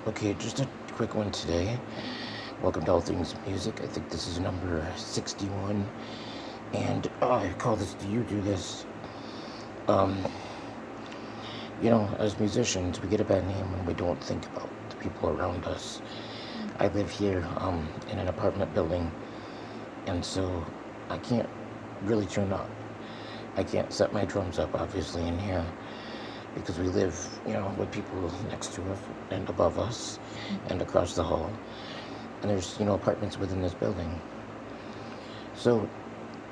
Okay, just a quick one today. Welcome to All Things Music. I think this is number 61. And I call this Do You Do This? Um, as musicians, we get a bad name when we don't think about the people around us. I live here in an apartment building, and so I can't really turn up. I can't set my drums up, obviously, in here because we live, with people next to us and above us and across the hall. And there's, apartments within this building. So,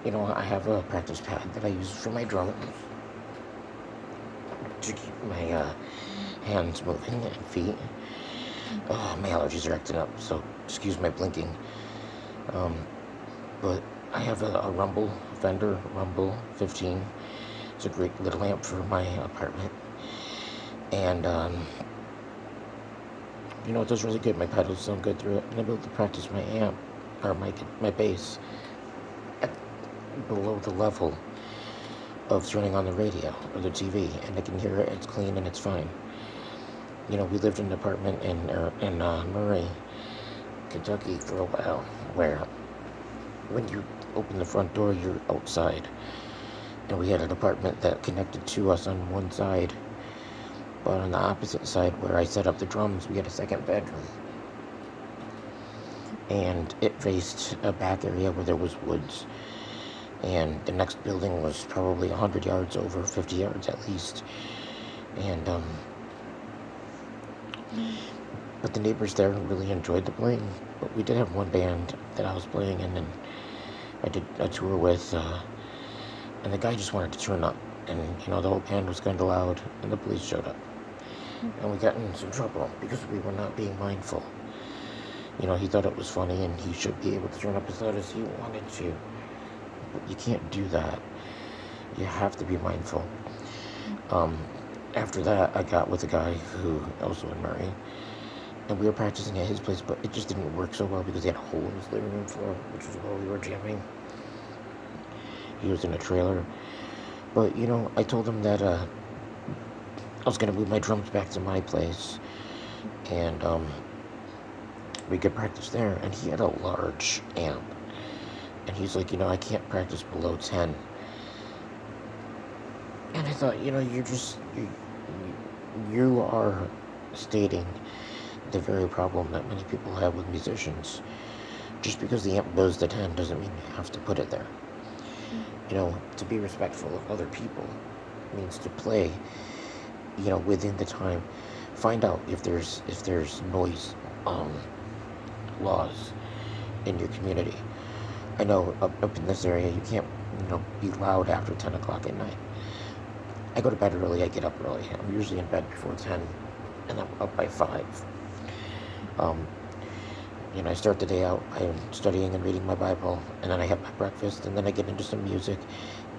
I have a practice pad that I use for my drums to keep my hands moving and feet. Oh, my allergies are acting up, so excuse my blinking. Um, but I have a Rumble Fender Rumble 15. It's a great little amp for my apartment. And, it does really good. My pedals sound good through it. And I'm able to practice my amp, or my bass, at below the level of turning on the radio or the TV, and I can hear it. It's clean and it's fine. We lived in an apartment in Murray, Kentucky for a while, where when you open the front door, you're outside, and we had an apartment that connected to us on one side, but on the opposite side, where I set up the drums, we had a second bedroom, and it faced a back area where there was woods. And the next building was probably 100 yards over, 50 yards at least. And, but the neighbors there really enjoyed the playing. But we did have one band that I was playing in, and I did a tour with, and the guy just wanted to turn up. And, the whole band was kind of loud, and the police showed up. And we got in some trouble because we were not being mindful. He thought it was funny, and he should be able to turn up as loud as he wanted to. You can't do that. You have to be mindful. After that, I got with a guy who also in Murray, and we were practicing at his place, but it just didn't work so well because he had a hole in his living room floor, which was where we were jamming. He was in a trailer. But, I told him that I was going to move my drums back to my place, and we could practice there. And he had a large amp. And he's like, I can't practice below 10. And I thought, you are stating the very problem that many people have with musicians. Just because the amp goes to 10 doesn't mean you have to put it there. To be respectful of other people means to play, within the time. Find out if there's noise laws in your community. I know up in this area you can't, be loud after 10 o'clock at night. I go to bed early, I get up early. I'm usually in bed before 10, and I'm up by 5. I start the day out by studying and reading my Bible, and then I have my breakfast, and then I get into some music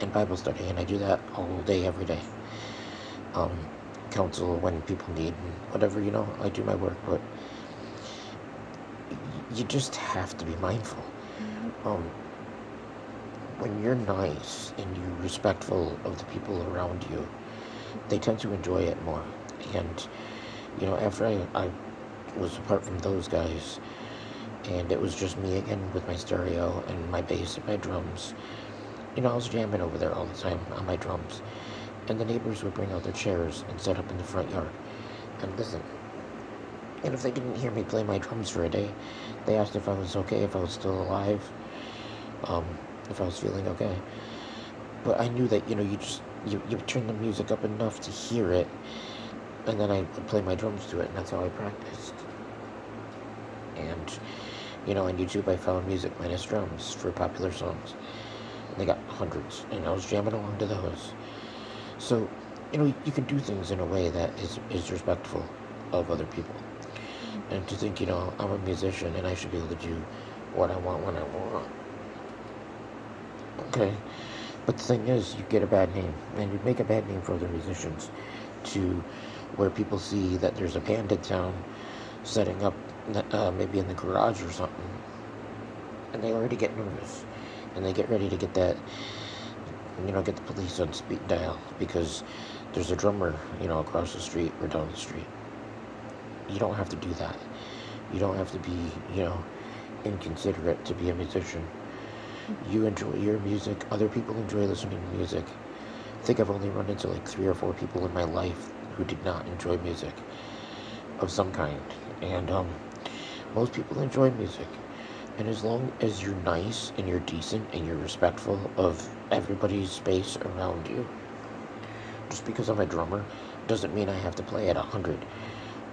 and Bible study, and I do that all day, every day. Counsel when people need, and whatever, I do my work, but you just have to be mindful. When you're nice and you're respectful of the people around you, they tend to enjoy it more. And, after I was apart from those guys, and it was just me again with my stereo and my bass and my drums, I was jamming over there all the time on my drums. And the neighbors would bring out their chairs and set up in the front yard and listen. And if they didn't hear me play my drums for a day, they asked if I was okay, if I was still alive, if I was feeling okay. But I knew that, you turn the music up enough to hear it, and then I would play my drums to it, and that's how I practiced. And, on YouTube I found music minus drums for popular songs. And they got hundreds, and I was jamming along to those. So, you can do things in a way that is respectful of other people. And to think, I'm a musician and I should be able to do what I want when I want. Okay? But the thing is, you get a bad name, and you make a bad name for other musicians to where people see that there's a band in town setting up maybe in the garage or something, and they already get nervous, and they get ready to get that, get the police on speed dial because there's a drummer, across the street or down the street. you don't have to do that. You don't have to be, you know, inconsiderate to be a musician. You enjoy your music. Other people enjoy listening to music. I think I've only run into like 3 or 4 people in my life who did not enjoy music of some kind. And most people enjoy music. And as long as you're nice and you're decent and you're respectful of everybody's space around you, just because I'm a drummer doesn't mean I have to play at 100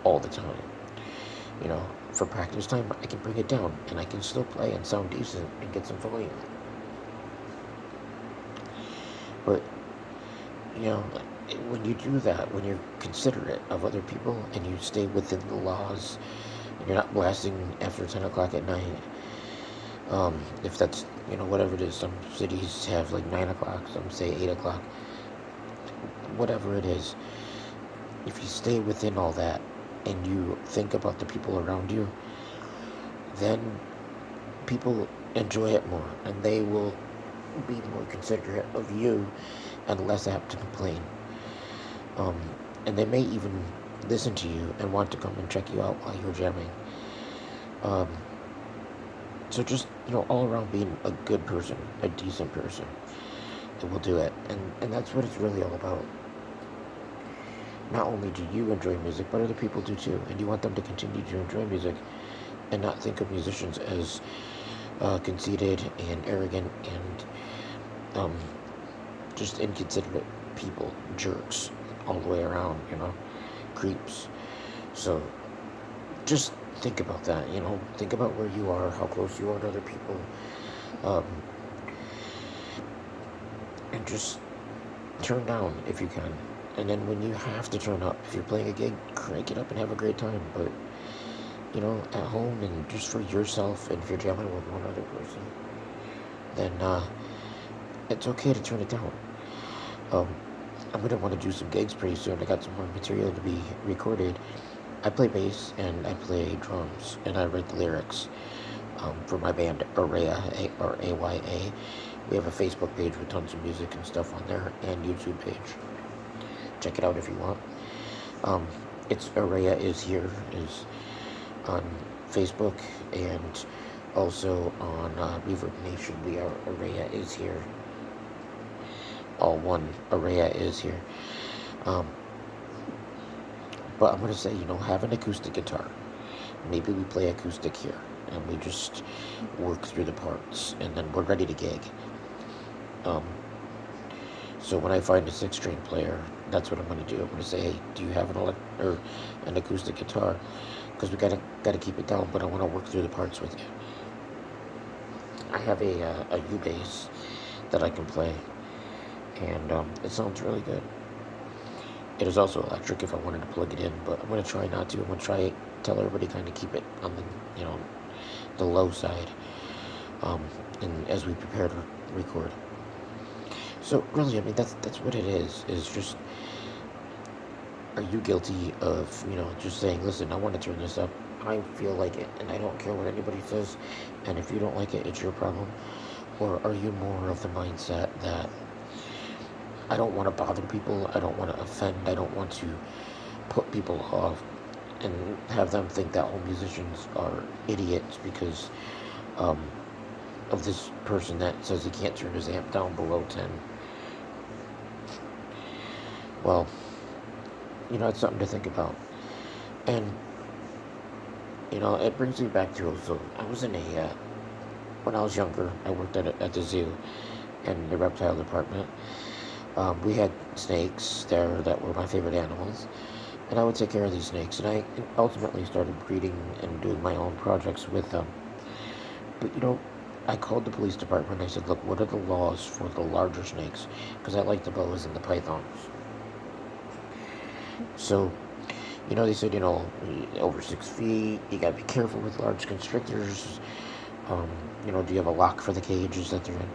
all the time. You know, for practice time, I can bring it down and I can still play and sound decent and get some volume. But, you know, when you do that, when you're considerate of other people and you stay within the laws and you're not blasting after 10 o'clock at night, if that's, you know, whatever it is, some cities have like 9 o'clock, some say 8 o'clock, whatever it is, if you stay within all that and you think about the people around you, then people enjoy it more and they will be more considerate of you and less apt to complain. Um, and they may even listen to you and want to come and check you out while you're jamming. Um, so just, you know, all around being a good person, a decent person, it will do it. And that's what it's really all about. Not only do you enjoy music, but other people do too. And you want them to continue to enjoy music and not think of musicians as conceited and arrogant and um, just inconsiderate people, jerks, all the way around, you know, creeps. So just think about that, you know, think about where you are, how close you are to other people, um, and just turn down if you can. And then when you have to turn up, if you're playing a gig, crank it up and have a great time. But, you know, at home and just for yourself, and if you're jamming with one other person, then it's okay to turn it down. Um, I'm going to want to do some gigs pretty soon. I got some more material to be recorded. I play bass and I play drums and I write the lyrics for my band Araya, or AYA. We have a Facebook page with tons of music and stuff on there, and YouTube page. Check it out if you want. It's Araya is here is on Facebook and also on Reverb Nation. We are Araya is here. All one, Araya is here. Um, but I'm gonna say, you know, have an acoustic guitar. Maybe we play acoustic here and we just work through the parts and then we're ready to gig. Um, so when I find a 6-string player, that's what I'm gonna do. I'm gonna say, hey, do you have an acoustic guitar? Because we gotta keep it down, but I want to work through the parts with you. I have a U bass that I can play, and it sounds really good. It is also electric if I wanted to plug it in, but I'm gonna try not to. I'm gonna tell everybody kind of keep it on the, you know, the low side, and as we prepare to record. So really, I mean, that's what it is. Is just, are you guilty of, you know, just saying, listen, I want to turn this up. I feel like it, and I don't care what anybody says. And if you don't like it, it's your problem. Or are you more of the mindset that I don't want to bother people, I don't want to offend, I don't want to put people off and have them think that all musicians are idiots because of this person that says he can't turn his amp down below 10. Well, you know, it's something to think about. And, you know, it brings me back to, so I was in when I was younger, I worked at the zoo in the reptile department. We had snakes there that were my favorite animals, and I would take care of these snakes, and I ultimately started breeding and doing my own projects with them. But, you know, I called the police department and I said, look, what are the laws for the larger snakes? Because I like the boas and the pythons. So, you know, they said, you know, over 6 feet, you gotta be careful with large constrictors. You know, do you have a lock for the cages that they're in?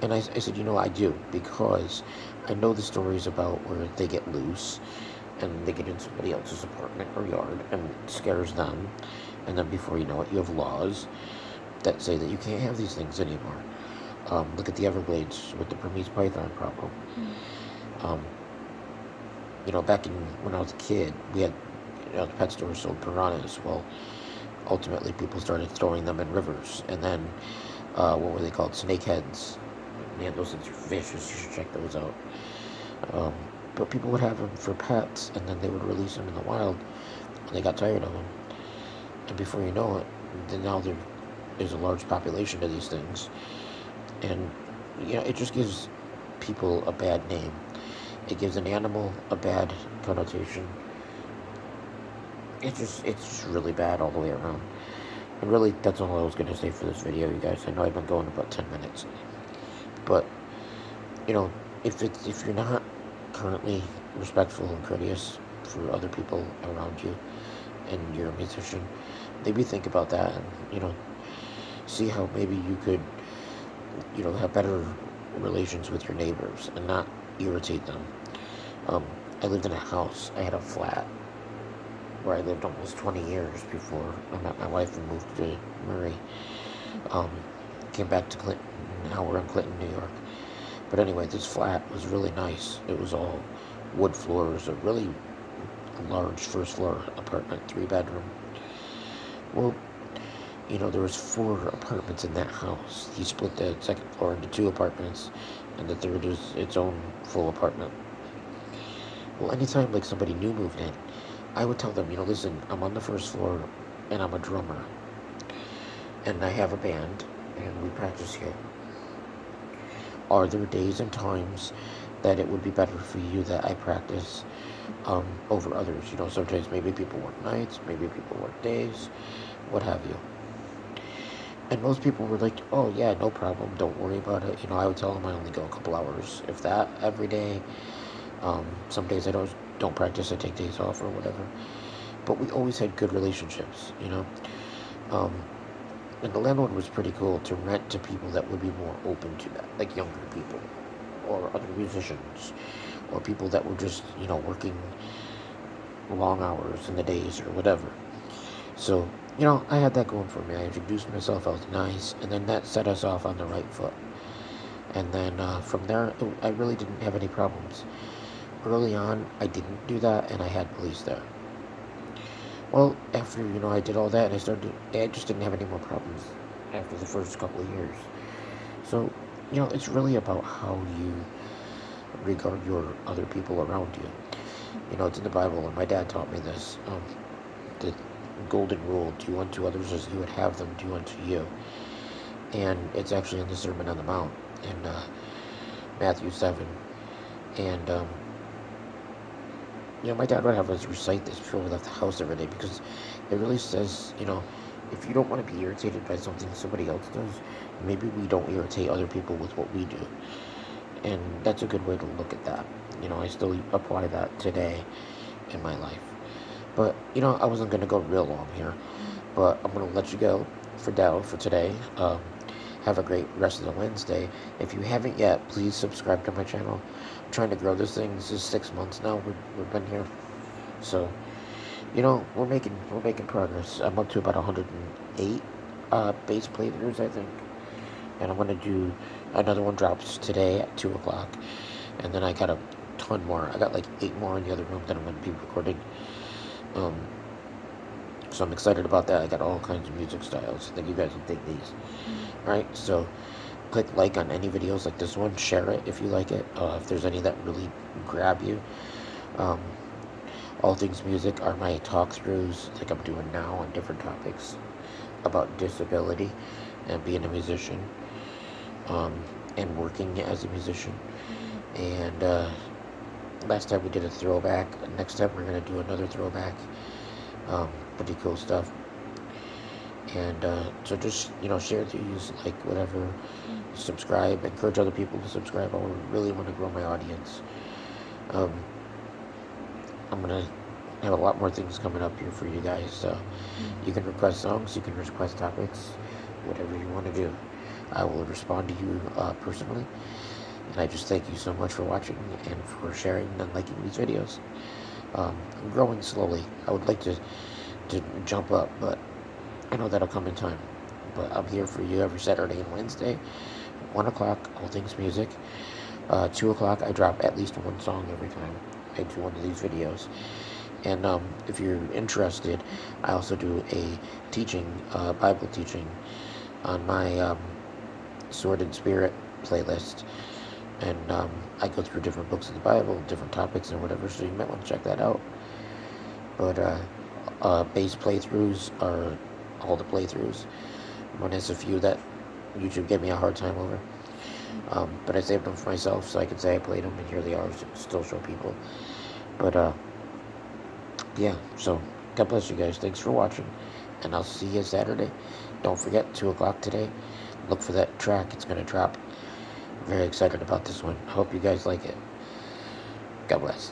And I said, you know, I do, because I know the stories about where they get loose and they get in somebody else's apartment or yard and it scares them. And then before you know it, you have laws that say that you can't have these things anymore. Look at the Everglades with the Burmese python problem. You know, back when I was a kid, we had the pet stores sold piranhas. Well, ultimately people started throwing them in rivers, and then what were they called? Snakeheads. Man, those things are vicious. You should check those out. Um, but people would have them for pets, and then they would release them in the wild, and they got tired of them. And before you know it, then now there's a large population of these things, and it just gives people a bad name. It gives an animal a bad connotation. It's just really bad all the way around. And really, that's all I was going to say for this video, you guys. I know I've been going about 10 minutes. But, if you're not currently respectful and courteous for other people around you, and you're a musician, maybe think about that, and, see how maybe you could, have better relations with your neighbors and not irritate them. I lived in a house. I had a flat where I lived almost 20 years before I met my wife and moved to Murray. Came back to Clinton. Now we're in Clinton, New York. But anyway, this flat was really nice. It was all wood floors, a really large first floor apartment, 3-bedroom. Well, there was 4 apartments in that house. He split the second floor into 2 apartments, and the third is its own full apartment. Well, anytime like somebody new moved in, I would tell them, listen, I'm on the first floor, and I'm a drummer, and I have a band, and we practice here. Are there days and times that it would be better for you that I practice over others? Sometimes maybe people work nights, maybe people work days, what have you. And most people were like, oh yeah, no problem, don't worry about it. I would tell them I only go a couple hours, if that, every day. Some days I don't practice, I take days off or whatever. But we always had good relationships, and the landlord was pretty cool to rent to people that would be more open to that, like younger people, or other musicians, or people that were just, working long hours in the days or whatever. So, I had that going for me. I introduced myself, I was nice, and then that set us off on the right foot. And then from there, I really didn't have any problems. Early on, I didn't do that, and I had police there. Well, after, I did all that, and I just didn't have any more problems after the first couple of years. So, it's really about how you regard your other people around you. It's in the Bible, and my dad taught me this. The golden rule, do unto others as you would have them do unto you. And it's actually in the Sermon on the Mount in Matthew 7. And, my dad would have us recite this before we left the house every day, because it really says, if you don't want to be irritated by something somebody else does, maybe we don't irritate other people with what we do. And that's a good way to look at that. I still apply that today in my life. But, I wasn't going to go real long here, but I'm going to let you go for today. Have a great rest of the Wednesday. If you haven't yet, please subscribe to my channel. I'm trying to grow this thing. This is 6 months now. We've been here. So, we're making progress. I'm up to about 108 bass playthroughs, I think. And I'm going to do another one drops today at 2 o'clock. And then I got a ton more. I got like 8 more in the other room that I'm going to be recording. So I'm excited about that. I got all kinds of music styles. I think you guys will dig these. Alright, so click like on any videos like this one. Share it if you like it. If there's any that really grab you. All Things Music are my talk-throughs, like I'm doing now, on different topics about disability and being a musician, and working as a musician. And last time we did a throwback. Next time we're going to do another throwback. Pretty cool stuff. And so just, share these, like, whatever, subscribe, encourage other people to subscribe. I really want to grow my audience. I'm going to have a lot more things coming up here for you guys. So you can request songs, you can request topics, whatever you want to do. I will respond to you personally. And I just thank you so much for watching and for sharing and liking these videos. I'm growing slowly. I would like to jump up, but I know that'll come in time. But I'm here for you every Saturday and Wednesday, 1 o'clock, All Things Music. 2 o'clock, I drop at least one song every time I do one of these videos. And if you're interested, I also do a Bible teaching on my Sword and Spirit playlist. And I go through different books of the Bible, different topics and whatever, so you might want to check that out. But base playthroughs are all the playthroughs. Minus a few that YouTube gave me a hard time over. But I saved them for myself so I can say I played them, and here they are, still show people. But yeah, so God bless you guys. Thanks for watching, and I'll see you Saturday. Don't forget, 2 o'clock today. Look for that track. It's going to drop. I'm very excited about this one. I hope you guys like it. God bless.